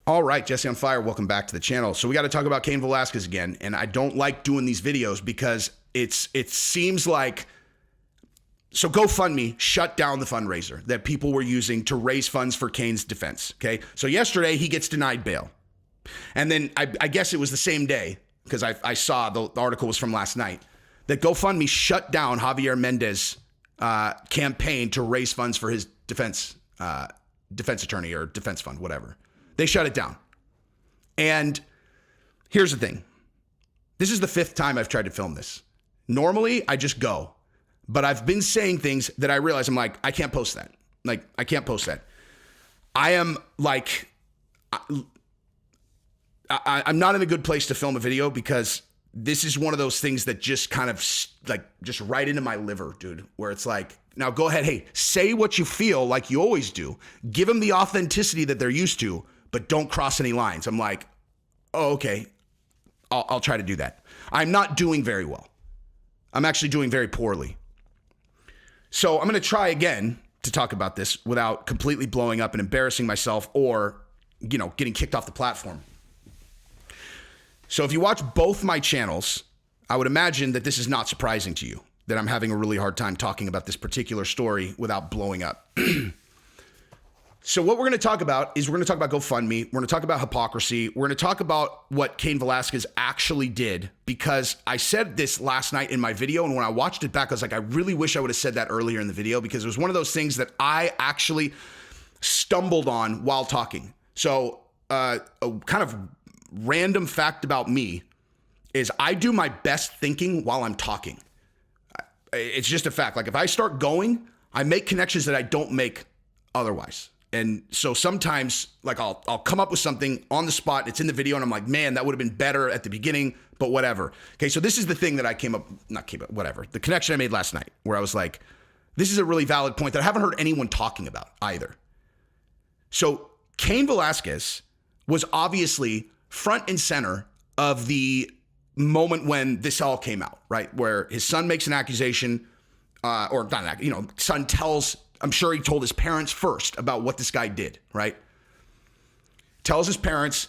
All right, Jesse on Fire, welcome back to the channel. So we got to talk about Cain Velasquez again, and I don't like doing these videos because it seems like, so Gofundme shut down the fundraiser that people were using to raise funds for Cain's defense, okay? So yesterday, he gets denied bail. And then I guess it was the same day, because I saw the article was from last night, that Gofundme shut down Javier Mendez's campaign to raise funds for his defense attorney or defense fund, whatever. They shut it down. And here's the thing. This is the 5th time I've tried to film this. Normally, I just go. But I've been saying things that I realize I'm like, I can't post that. Like, I can't post that. I am like, I'm not in a good place to film a video because this is one of those things that just kind of like just right into my liver, dude, where it's like, now go ahead. Hey, say what you feel like you always do. Give them the authenticity that they're used to, but don't cross any lines. I'm like, oh, okay, I'll try to do that. I'm not doing very well. I'm actually doing very poorly. So I'm going to try again to talk about this without completely blowing up and embarrassing myself or, getting kicked off the platform. So if you watch both my channels, I would imagine that this is not surprising to you, that I'm having a really hard time talking about this particular story without blowing up. So what we're going to talk about is we're going to talk about Gofundme. We're going to talk about hypocrisy. We're going to talk about what Cain Velasquez actually did, because I said this last night in my video. And when I watched it back, I was like, I really wish I would have said that earlier in the video, because it was one of those things that I actually stumbled on while talking. So a kind of random fact about me is I do my best thinking while I'm talking. It's just a fact. Like if I start going, I make connections that I don't make otherwise. And so sometimes like I'll come up with something on the spot. It's in the video and I'm like, man, that would have been better at the beginning, but whatever. Okay. So this is the thing that I whatever. The connection I made last night where I was like, this is a really valid point that I haven't heard anyone talking about either. So Cain Velasquez was obviously front and center of the moment when this all came out, right? Where his son makes an accusation, son tells, I'm sure he told his parents first about what this guy did, right? Tells his parents,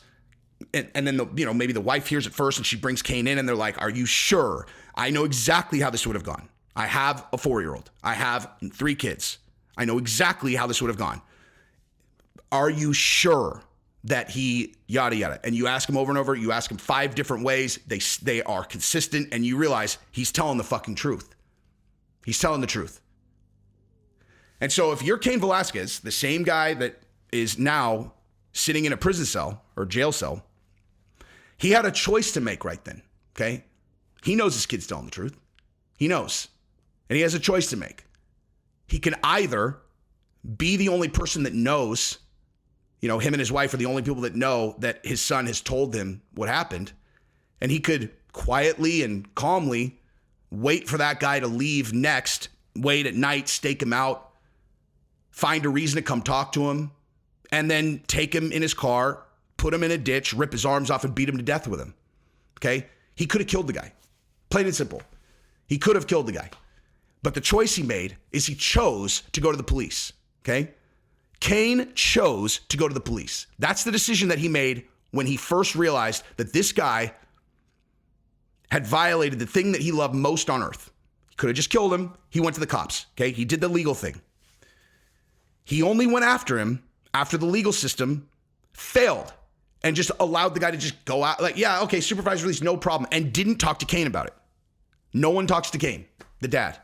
and then maybe the wife hears it first and she brings Cain in and they're like, are you sure? I know exactly how this would have gone. I have a 4-year-old. I have 3 kids. I know exactly how this would have gone. Are you sure that he yada yada? And you ask him over and over, you ask him 5 different ways. They are consistent and you realize he's telling the fucking truth. He's telling the truth. And so if you're Cain Velasquez, the same guy that is now sitting in a prison cell or jail cell, he had a choice to make right then, okay? He knows his kid's telling the truth. He knows. And he has a choice to make. He can either be the only person that knows, him and his wife are the only people that know that his son has told them what happened, and he could quietly and calmly wait for that guy to leave next, wait at night, stake him out, find a reason to come talk to him, and then take him in his car, put him in a ditch, rip his arms off, and beat him to death with him. Okay? He could have killed the guy. Plain and simple. He could have killed the guy. But the choice he made is he chose to go to the police. Okay? Cain chose to go to the police. That's the decision that he made when he first realized that this guy had violated the thing that he loved most on earth. He could have just killed him. He went to the cops. Okay? He did the legal thing. He only went after him after the legal system failed and just allowed the guy to just go out like, yeah, okay, supervised release, no problem, and didn't talk to Cain about it. No one talks to Cain, the dad.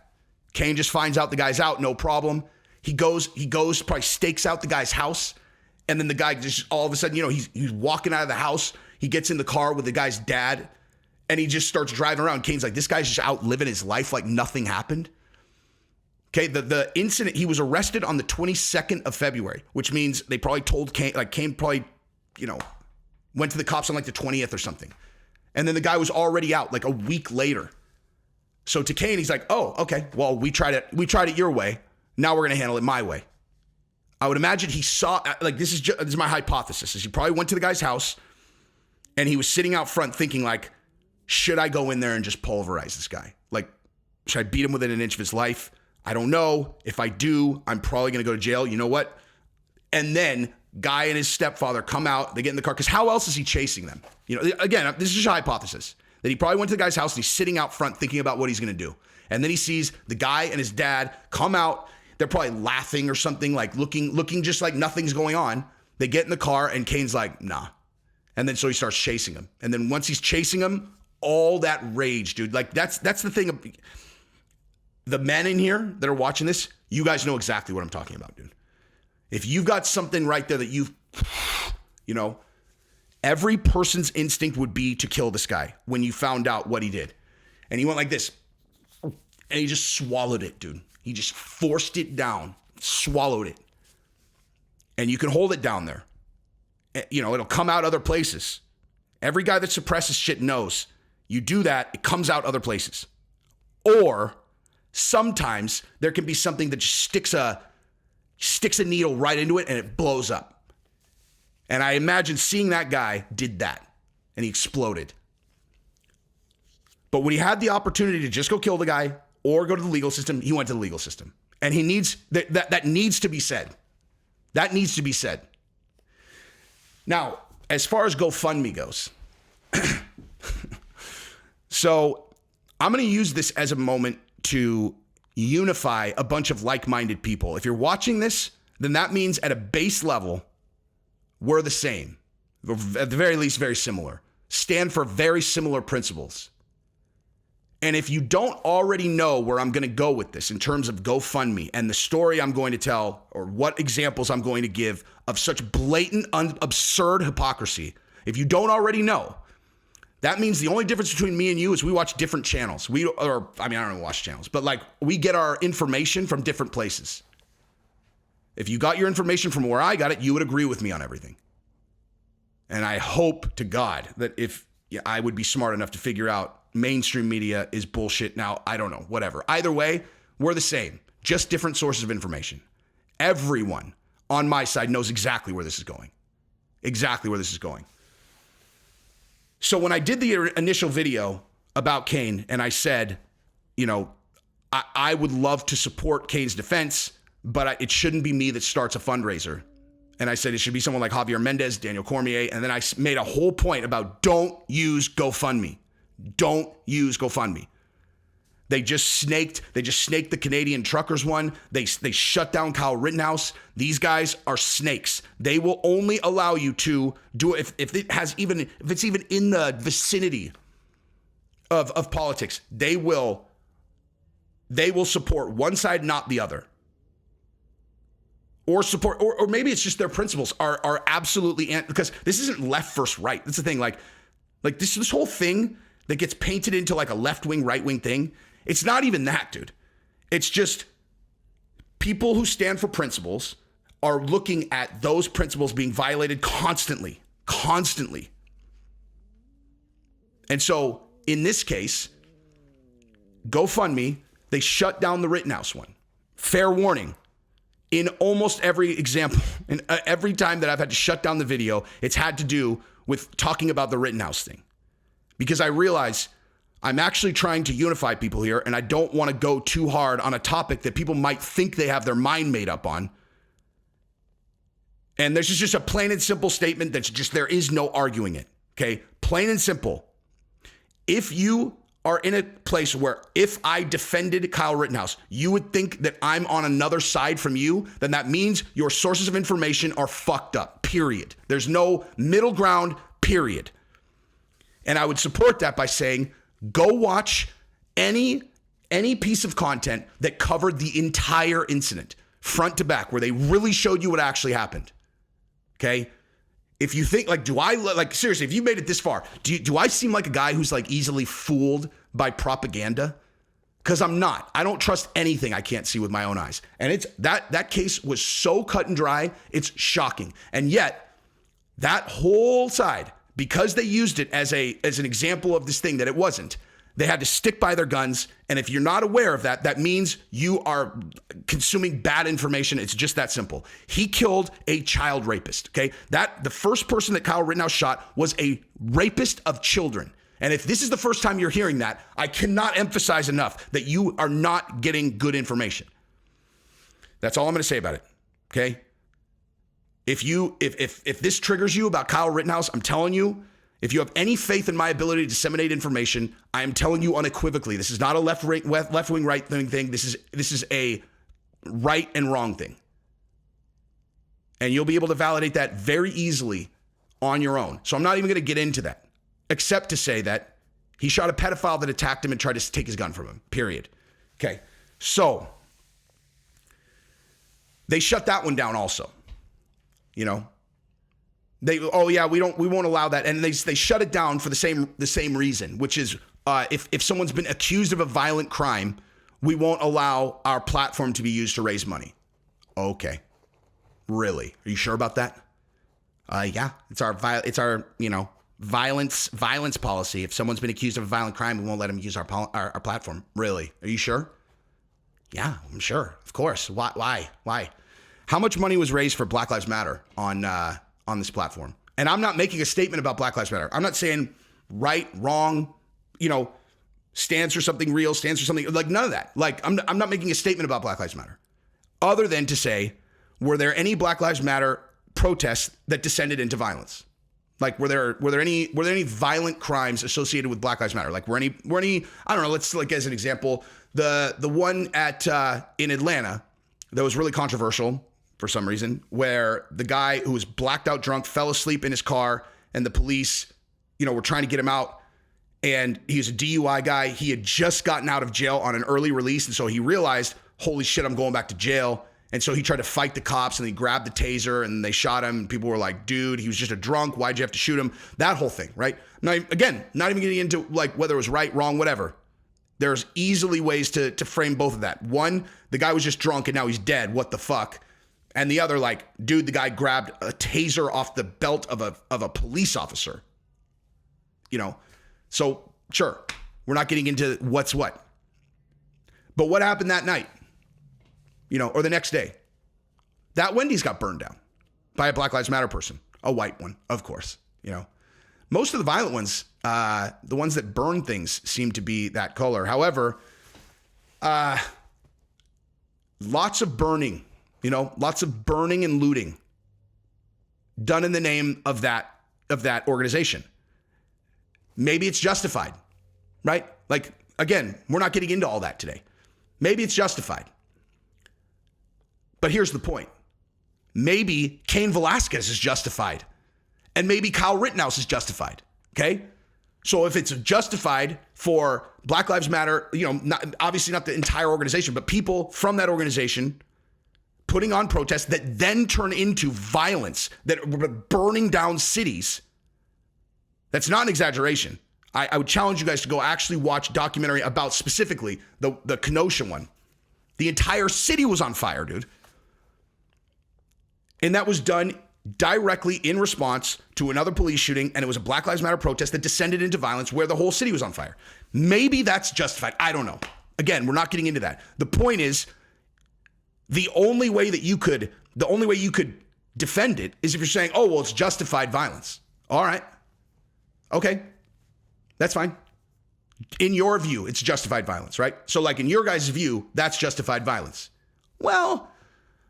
Cain just finds out the guy's out, no problem. He goes, probably stakes out the guy's house, and then the guy just all of a sudden, he's walking out of the house. He gets in the car with the guy's dad, and he just starts driving around. Cain's like, this guy's just out living his life like nothing happened. Okay, the incident, he was arrested on the 22nd of February, which means they probably told Cain, like Cain probably, went to the cops on like the 20th or something. And then the guy was already out like a week later. So to Cain, he's like, oh, okay, well, we tried it your way. Now we're going to handle it my way. I would imagine he saw, like, this is my hypothesis, is he probably went to the guy's house and he was sitting out front thinking like, should I go in there and just pulverize this guy? Like, should I beat him within an inch of his life? I don't know. If I do, I'm probably going to go to jail. You know what? And then Guy and his stepfather come out. They get in the car because how else is he chasing them? You know, again, this is just a hypothesis that he probably went to the guy's house and he's sitting out front thinking about what he's going to do. And then he sees the guy and his dad come out. They're probably laughing or something, like looking just like nothing's going on. They get in the car and Cain's like, nah. And then so he starts chasing him. And then once he's chasing him, all that rage, dude. Like that's the thing. The men in here that are watching this, you guys know exactly what I'm talking about, dude. If you've got something right there that you know, every person's instinct would be to kill this guy when you found out what he did. And he went like this. And he just swallowed it, dude. He just forced it down, swallowed it. And you can hold it down there. You know, it'll come out other places. Every guy that suppresses shit knows you do that, it comes out other places. Or sometimes there can be something that just sticks a needle right into it and it blows up. And I imagine seeing that guy did that and he exploded. But when he had the opportunity to just go kill the guy or go to the legal system, he went to the legal system. And he needs that needs to be said. That needs to be said. Now, as far as GoFundMe goes, so I'm going to use this as a moment to unify a bunch of like-minded people. If you're watching this, then that means at a base level, we're the same. At the very least, very similar. Stand for very similar principles. And if you don't already know where I'm going to go with this in terms of GoFundMe and the story I'm going to tell or what examples I'm going to give of such blatant, absurd hypocrisy, if you don't already know, that means the only difference between me and you is we watch different channels. I don't watch channels, but like we get our information from different places. If you got your information from where I got it, you would agree with me on everything. And I hope to God that if I would be smart enough to figure out mainstream media is bullshit. Now, I don't know, whatever. Either way, we're the same, just different sources of information. Everyone on my side knows exactly where this is going. Exactly where this is going. So when I did the initial video about Cain and I said, you know, I would love to support Cain's defense, but it shouldn't be me that starts a fundraiser. And I said it should be someone like Javier Mendez, Daniel Cormier. And then I made a whole point about don't use GoFundMe. Don't use GoFundMe. They just snaked the Canadian truckers one. They shut down Kyle Rittenhouse. These guys are snakes. They will only allow you to do it if it's even in the vicinity of politics. They will support one side, not the other. Or support, or maybe it's just their principles are absolutely because this isn't left versus right. That's the thing. Like this whole thing that gets painted into like a left-wing, right-wing thing. It's not even that, dude. It's just people who stand for principles are looking at those principles being violated constantly. And so in this case, GoFundMe, they shut down the Rittenhouse one. Fair warning. In almost every example, and every time that I've had to shut down the video, it's had to do with talking about the Rittenhouse thing. Because I realize I'm actually trying to unify people here, and I don't want to go too hard on a topic that people might think they have their mind made up on. And there's just a plain and simple statement that's just, there is no arguing it, okay? Plain and simple. If you are in a place where if I defended Kyle Rittenhouse, you would think that I'm on another side from you, then that means your sources of information are fucked up, period. There's no middle ground, period. And I would support that by saying, go watch any piece of content that covered the entire incident, front to back, where they really showed you what actually happened. Okay? If you think, seriously, if you made it this far, do I seem like a guy who's like easily fooled by propaganda? Because I'm not. I don't trust anything I can't see with my own eyes. And it's that case was so cut and dry, it's shocking. And yet, that whole side, because they used it as an example of this thing that it wasn't, they had to stick by their guns. And if you're not aware of that, that means you are consuming bad information. It's just that simple. He killed a child rapist, okay? The first person that Kyle Rittenhouse shot was a rapist of children. And if this is the first time you're hearing that, I cannot emphasize enough that you are not getting good information. That's all I'm going to say about it, okay? If this triggers you about Kyle Rittenhouse, I'm telling you, if you have any faith in my ability to disseminate information, I am telling you unequivocally, this is not a left-wing, right thing. This is a right and wrong thing. And you'll be able to validate that very easily on your own. So I'm not even going to get into that, except to say that he shot a pedophile that attacked him and tried to take his gun from him, period. Okay, so they shut that one down also. You know, we won't allow that. And they shut it down for the same reason, which is if someone's been accused of a violent crime, we won't allow our platform to be used to raise money. Okay. Really? Are you sure about that? Yeah, it's our violence policy. If someone's been accused of a violent crime, we won't let them use our platform. Really? Are you sure? Yeah, I'm sure. Of course. Why? How much money was raised for Black Lives Matter on this platform? And I'm not making a statement about Black Lives Matter. I'm not saying right, wrong, stands for something real, stands for something, like none of that. Like I'm not making a statement about Black Lives Matter other than to say, were there any Black Lives Matter protests that descended into violence? Like, were there any violent crimes associated with Black Lives Matter? Like, were any, I don't know, let's like as an example, the one in Atlanta that was really controversial for some reason, where the guy who was blacked out drunk fell asleep in his car and the police, were trying to get him out, and he was a DUI guy. He had just gotten out of jail on an early release, and so he realized, holy shit, I'm going back to jail. And so he tried to fight the cops, and he grabbed the taser and they shot him. And people were like, dude, he was just a drunk. Why'd you have to shoot him? That whole thing, right? Not even getting into like whether it was right, wrong, whatever. There's easily ways to frame both of that. One, the guy was just drunk and now he's dead. What the fuck? And the other, like, dude, the guy grabbed a taser off the belt of a police officer. So sure, we're not getting into what's what. But what happened that night? Or the next day, that Wendy's got burned down by a Black Lives Matter person, a white one, of course. Most of the violent ones, the ones that burn things, seem to be that color. However, lots of burning, lots of burning and looting done in the name of that organization. Maybe it's justified, right? Like, again, we're not getting into all that today. Maybe it's justified. But here's the point. Maybe Cain Velasquez is justified. And maybe Kyle Rittenhouse is justified. Okay? So if it's justified for Black Lives Matter, obviously not the entire organization, but people from that organization putting on protests that then turn into violence, that are burning down cities, that's not an exaggeration. I would challenge you guys to go actually watch a documentary about specifically the Kenosha one. The entire city was on fire, dude. And that was done directly in response to another police shooting, and it was a Black Lives Matter protest that descended into violence where the whole city was on fire. Maybe that's justified. I don't know. Again, we're not getting into that. The point is, the only way you could defend it is if you're saying, oh, well, it's justified violence. All right. Okay. That's fine. In your view, it's justified violence, right? So like in your guys' view, that's justified violence. Well,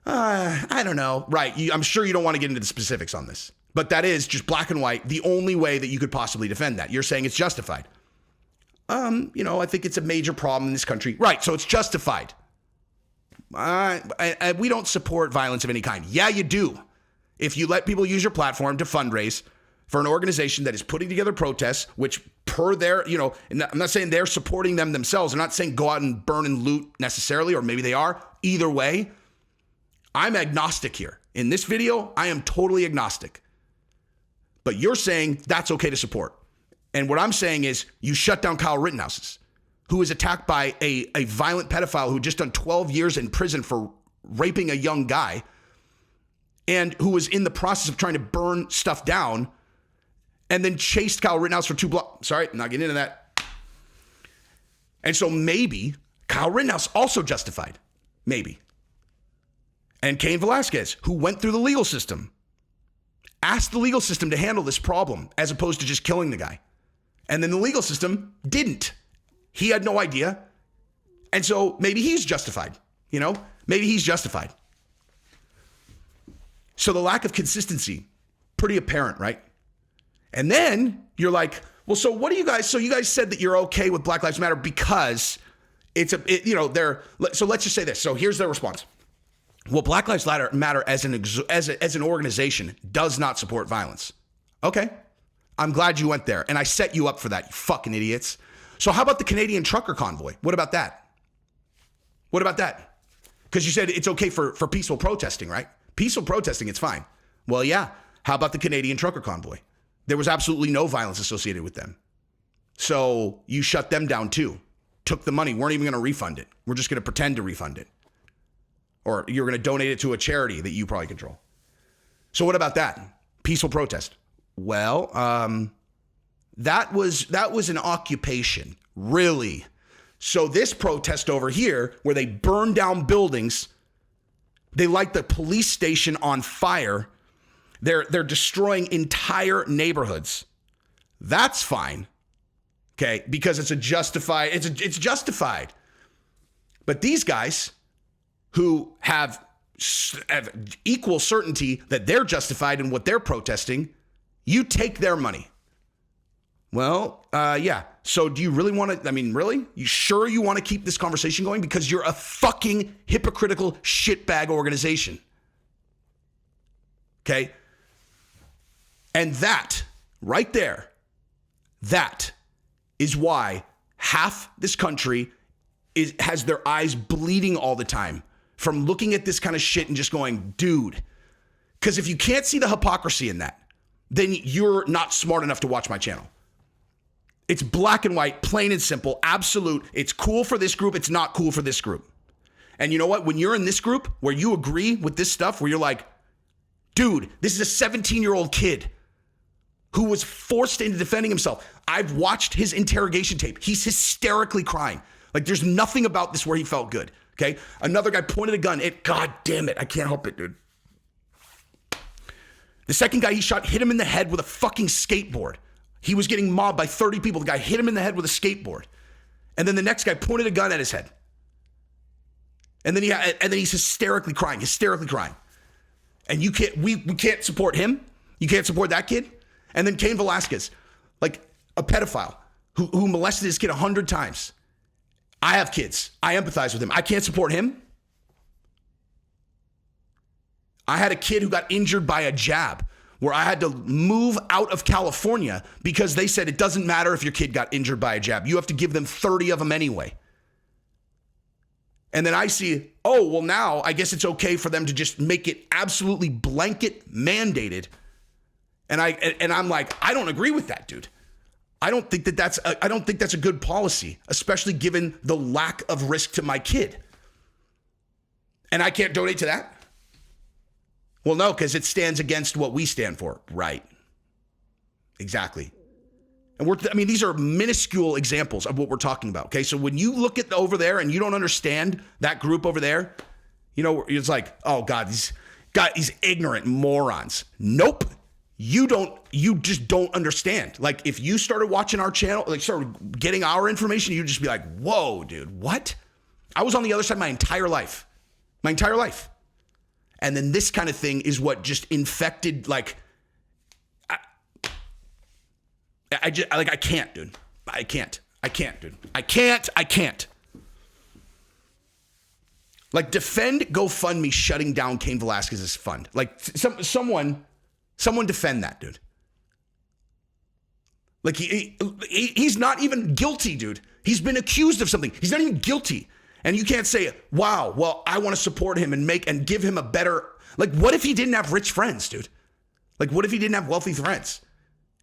I don't know. Right. I'm sure you don't want to get into the specifics on this, but that is just black and white. The only way that you could possibly defend that. You're saying it's justified. I think it's a major problem in this country. Right. So it's justified. We don't support violence of any kind. Yeah, you do. If you let people use your platform to fundraise for an organization that is putting together protests, which per their, and I'm not saying they're supporting them themselves. I'm not saying go out and burn and loot necessarily, or maybe they are. Either way, I'm agnostic here. In this video, I am totally agnostic. But you're saying that's okay to support. And what I'm saying is you shut down Kyle Rittenhouse, who was attacked by a violent pedophile who just done 12 years in prison for raping a young guy, and who was in the process of trying to burn stuff down, and then chased Kyle Rittenhouse for 2 blocks. Sorry, I'm not getting into that. And so maybe Kyle Rittenhouse also justified. Maybe. And Cain Velasquez, who went through the legal system, asked the legal system to handle this problem as opposed to just killing the guy. And then the legal system didn't. He had no idea. And so maybe he's justified. Maybe he's justified. So the lack of consistency, pretty apparent, right? And then you're like, well, so what do you guys, so you guys said that you're okay with Black Lives Matter because so let's just say this. So here's their response. Well, Black Lives Matter as an organization does not support violence. Okay. I'm glad you went there. And I set you up for that, you fucking idiots. So how about the Canadian trucker convoy? What about that? What about that? Because you said it's okay for peaceful protesting, right? Peaceful protesting, it's fine. Well, yeah. How about the Canadian trucker convoy? There was absolutely no violence associated with them. So you shut them down too. Took the money, weren't even going to refund it. We're just going to pretend to refund it. Or you're going to donate it to a charity that you probably control. So what about that? Peaceful protest. Well, that was an occupation, really. So this protest over here, where they burn down buildings, they light the police station on fire, they're destroying entire neighborhoods. That's fine, okay, because it's justified. But these guys who have equal certainty that they're justified in what they're protesting, you take their money. Well, yeah. So do you really want to, really? You sure you want to keep this conversation going? Because you're a fucking hypocritical shitbag organization. Okay? And that, right there, that is why half this country has their eyes bleeding all the time from looking at this kind of shit and just going, dude. Because if you can't see the hypocrisy in that, then you're not smart enough to watch my channel. It's black and white, plain and simple, absolute. It's cool for this group. It's not cool for this group. And you know what? When you're in this group where you agree with this stuff, where you're like, dude, this is a 17-year-old kid who was forced into defending himself. I've watched his interrogation tape. He's hysterically crying. Like, there's nothing about this where he felt good. Okay? Another guy pointed a gun. God damn it. I can't help it, dude. The second guy he shot hit him in the head with a fucking skateboard. He was getting mobbed by 30 people. The guy hit him in the head with a skateboard. And then the next guy pointed a gun at his head. And then he's hysterically crying. And we can't support him. You can't support that kid. And then Cain Velasquez, like a pedophile who molested his kid 100 times. I have kids. I empathize with him. I can't support him. I had a kid who got injured by a jab where I had to move out of California because they said it doesn't matter if your kid got injured by a jab. You have to give them 30 of them anyway. And then I see, oh, well, now I guess it's okay for them to just make it absolutely blanket mandated. And I'm like, I don't agree with that, dude. I don't think that's a good policy, especially given the lack of risk to my kid. And I can't donate to that? Well, no, because it stands against what we stand for. Right. Exactly. And these are minuscule examples of what we're talking about. Okay. So when you look at over there and you don't understand that group over there, it's like, oh God, these ignorant morons. Nope. You just don't understand. Like if you started watching our channel, like started getting our information, you'd just be like, whoa, dude, what? I was on the other side my entire life. And then this kind of thing is what just infected, like, I can't, dude. I can't, dude. I can't. Like, defend Gofundme shutting down Cain Velasquez'S fund. Like, someone defend that, dude. Like, he's not even guilty, dude. He's been accused of something. He's not even guilty. And you can't say, wow, well, I want to support him and give him a better, like, what if he didn't have rich friends, dude? Like, what if he didn't have wealthy friends?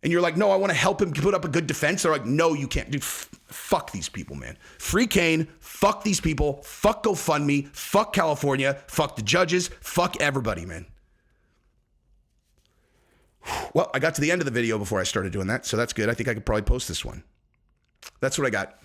And you're like, no, I want to help him put up a good defense. They're like, no, you can't. Dude, fuck these people, man. Free Cain, fuck these people, fuck GoFundMe, fuck California, fuck the judges, fuck everybody, man. Well, I got to the end of the video before I started doing that, so that's good. I think I could probably post this one. That's what I got.